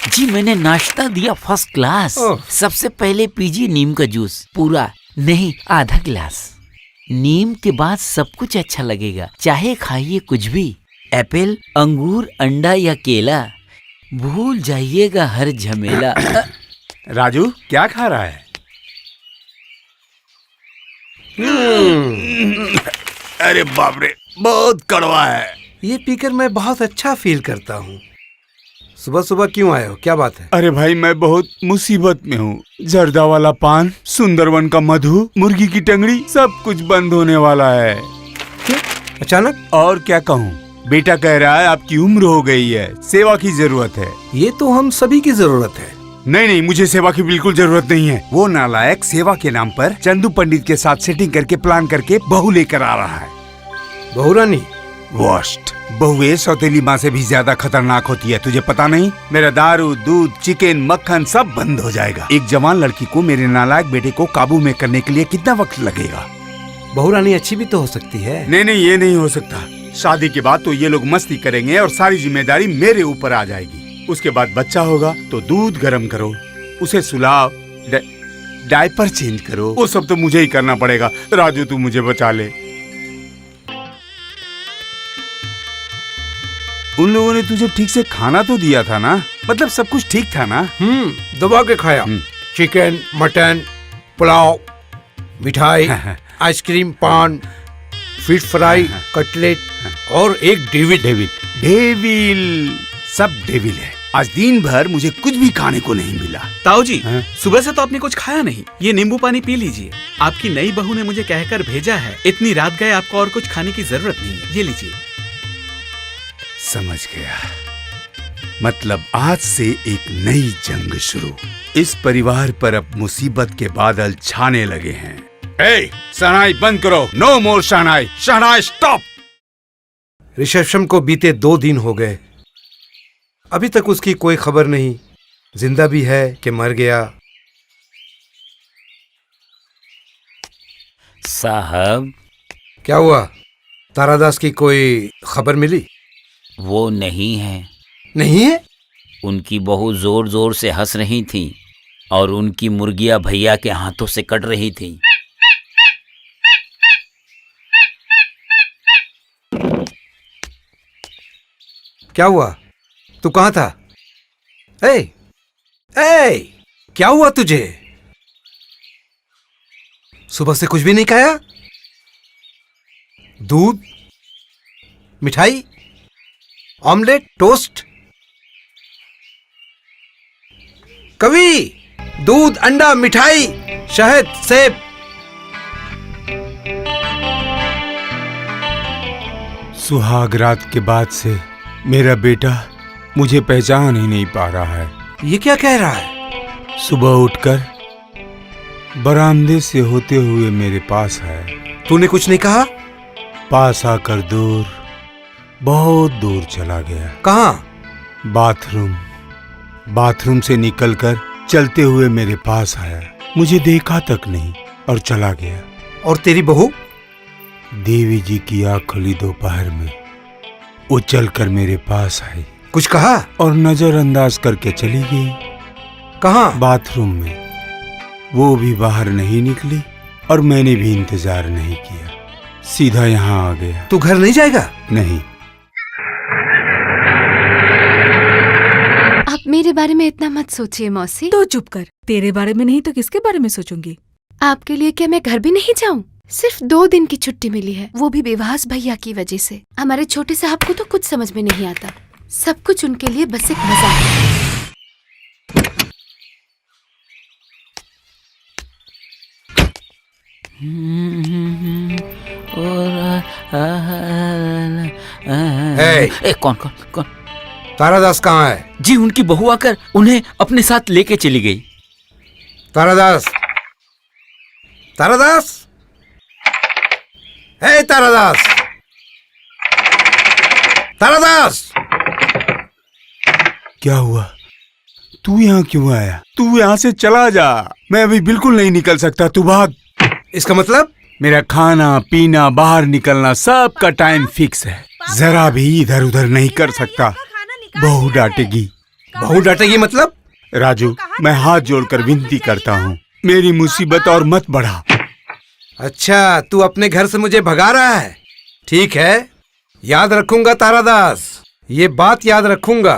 जी मैंने नाश्ता दिया फर्स्ट क्लास। सबसे पहले पीजिए नीम का जूस, पूरा नहीं आधा गिलास। नीम के बाद सब कुछ अच्छा लगेगा, चाहे खाइए कुछ भी, एप्पल, अंगूर, अंडा या केला, भूल जाइएगा हर झमेला। राजू क्या खा रहा है? अरे बाप रे, बहुत कड़वा है। ये पीकर मैं बहुत अच्छा फील करता हूँ। सुबह सुबह क्यों आए हो, क्या बात है? अरे भाई मैं बहुत मुसीबत में हूँ। जर्दा वाला पान, सुंदरवन का मधु, मुर्गी की टंगड़ी, सब कुछ बंद होने वाला है। क्यों अचानक? और क्या कहूँ, बेटा कह रहा है आपकी उम्र हो गई है, सेवा की जरूरत है। ये तो हम सभी की जरूरत है। नहीं नहीं, मुझे सेवा की बिल्कुल जरूरत नहीं है। वो नालायक सेवा के नाम पर चंदू पंडित के साथ सेटिंग करके प्लान करके बहू लेकर आ रहा है। बहू रानी? वर्स्ट। बहुएं सौतेली माँ से भी ज्यादा खतरनाक होती है, तुझे पता नहीं? मेरा दारू, दूध, चिकन, मक्खन सब बंद हो जाएगा। एक जवान लड़की को मेरे नालायक बेटे को काबू में करने के लिए कितना वक्त लगेगा? बहू रानी अच्छी भी तो हो सकती है। नहीं नहीं, ये नहीं हो सकता। शादी के बाद तो ये लोग मस्ती करेंगे और सारी जिम्मेदारी मेरे ऊपर आ जाएगी। उसके बाद बच्चा होगा तो दूध गर्म करो, उसे सुलाओ, डायपर चेंज करो, वो सब तो मुझे ही करना पड़ेगा। राजू तू मुझे बचा ले। उन लोगों ने तुझे ठीक से खाना तो दिया था ना? मतलब सब कुछ ठीक था ना? दबा के खाया। चिकन, मटन, पुलाव, मिठाई, आइसक्रीम, पान, फिश फ्राई, कटलेट और एक डेविल। सब डेविल है। आज दिन भर मुझे कुछ भी खाने को नहीं मिला। ताऊ जी, सुबह से तो आपने कुछ खाया नहीं। ये नींबू पानी पी लीजिए। आपकी नई बहू ने मुझे कहकर भेजा है, इतनी रात गए आपको और कुछ खाने की जरूरत नहीं है। ये लीजिए। समझ गया, मतलब आज से एक नई जंग शुरू। इस परिवार पर अब मुसीबत के बादल छाने लगे हैं। ए, शहनाई बंद करो। नो मोर शहनाई। शहनाई स्टॉप। रिसेप्शन को बीते 2 दिन हो गए, अभी तक उसकी कोई खबर नहीं। जिंदा भी है कि मर गया? साहब। क्या हुआ? तारादास की कोई खबर मिली? वो नहीं है। नहीं है? उनकी बहू जोर जोर से हंस रही थी और उनकी मुर्गियां भैया के हाथों से कट रही थी। क्या हुआ? तू कहाँ था? ए, क्या हुआ तुझे? सुबह से कुछ भी नहीं खाया? दूध, मिठाई, ऑमलेट, टोस्ट? कभी दूध, अंडा, मिठाई, शहद, सेब। सुहाग रात के बाद से मेरा बेटा मुझे पहचान ही नहीं पा रहा है। ये क्या कह रहा है? सुबह उठकर बरामदे से होते हुए मेरे पास है। तूने कुछ नहीं कहा? पास आकर दूर, बहुत दूर चला गया। कहाँ? बाथरूम से निकलकर चलते हुए मेरे पास आया, मुझे देखा तक नहीं और चला गया। और तेरी बहू? देवी जी की आँख खुली दोपहर में, वो चलकर मेरे पास आई। कुछ कहा? और नजरअंदाज करके चली गई। कहाँ? बाथरूम में। वो भी बाहर नहीं निकली और मैंने भी इंतजार नहीं किया, सीधा यहाँ आ गया। तू घर नहीं जाएगा? नहीं। आप मेरे बारे में इतना मत सोचिए मौसी। तो चुप कर। तेरे बारे में नहीं तो किसके बारे में सोचूंगी? आपके लिए क्या मैं घर भी नहीं जाऊं? सिर्फ 2 दिन की छुट्टी मिली है, वो भी बेवहास भैया की वजह से। हमारे छोटे साहब को तो कुछ समझ में नहीं आता। सब कुछ उनके लिए बस एक मजाक है। कौन? तारादास कहाँ है? जी उनकी बहू आकर उन्हें अपने साथ लेके चली गई। तारादास, तारादास, हे तारादास, तारादास। क्या हुआ? तू यहाँ क्यों आया? तू यहाँ से चला जा। मैं अभी बिल्कुल नहीं निकल सकता, तू भाग। इसका मतलब? मेरा खाना पीना बाहर निकलना सब का टाइम फिक्स है, जरा भी इधर उधर नहीं कर सकता। बहू डांटेगी। बहू डांटेगी मतलब? राजू, मैं हाथ जोड़कर विनती करता हूँ, मेरी मुसीबत और मत बढ़ा। अच्छा, तू अपने घर से मुझे भगा रहा है? ठीक है, याद रखूंगा तारादास, ये बात याद रखूंगा।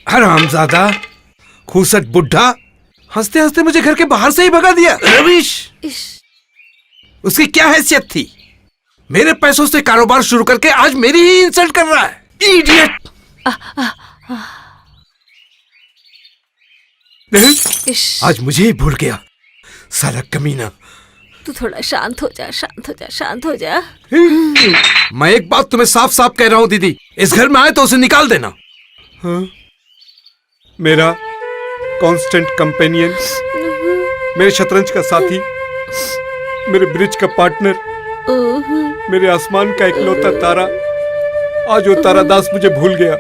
हरामजादा, खूसट बुढ़ा, हंसते हंसते मुझे घर के बाहर से ही भगा दिया। रविश, उसकी क्या हैसियत थी? मेरे पैसों से कारोबार शुरू करके आज मेरी ही इंसल्ट कर रहा है। इडियट! आज मुझे ही भूल गया, साला कमीना। तू थोड़ा शांत हो जा, शांत हो जा, शांत हो जा। मैं एक बात तुम्हें साफ साफ कह रहा हूं दीदी, इस घर में आए तो उसे निकाल देना। हाँ? मेरा कांस्टेंट कंपेनियन, मेरे शतरंज का साथी, मेरे ब्रिज का पार्टनर, मेरे आसमान का इकलौता तारा, आज वो तारादास मुझे भूल गया।